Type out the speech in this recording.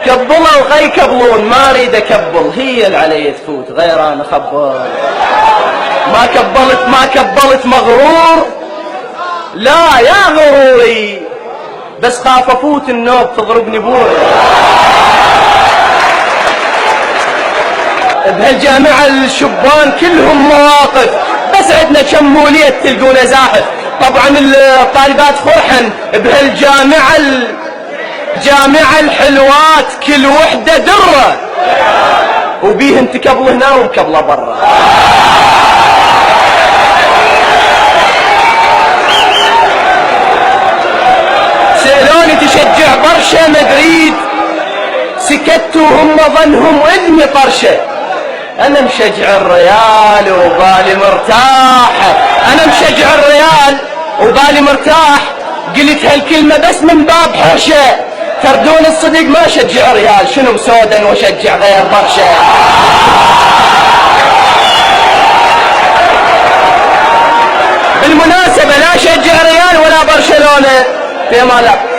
كبلوا غي كبلون، ما اريد اكبل، هي اللي علي تفوت غير انا خبل. ما كبلت مغرور، لا يا غروري، بس خاف افوت النوب تضربني بوري. بهالجامعة الشبان كلهم مواقف، بس عندنا كم مولية تلقونه زاحف. طبعا الطالبات فرحن بهالجامعة الحلوات، كل وحدة درة، وبيهن تكبل هنا ومكبلة برا. سألوني تشجع برشا مدريد، سكتوا هم ظنهم اني طرشة. انا مشجع الريال وبالي مرتاح، انا مشجع الريال وبالي مرتاح. قلت هالكلمة بس من باب حرشة، تردون الصديق ما شجع ريال، شنو مسودا وشجع غير برشة. بالمناسبة لا شجع ريال ولا برشلونة، في امان الله.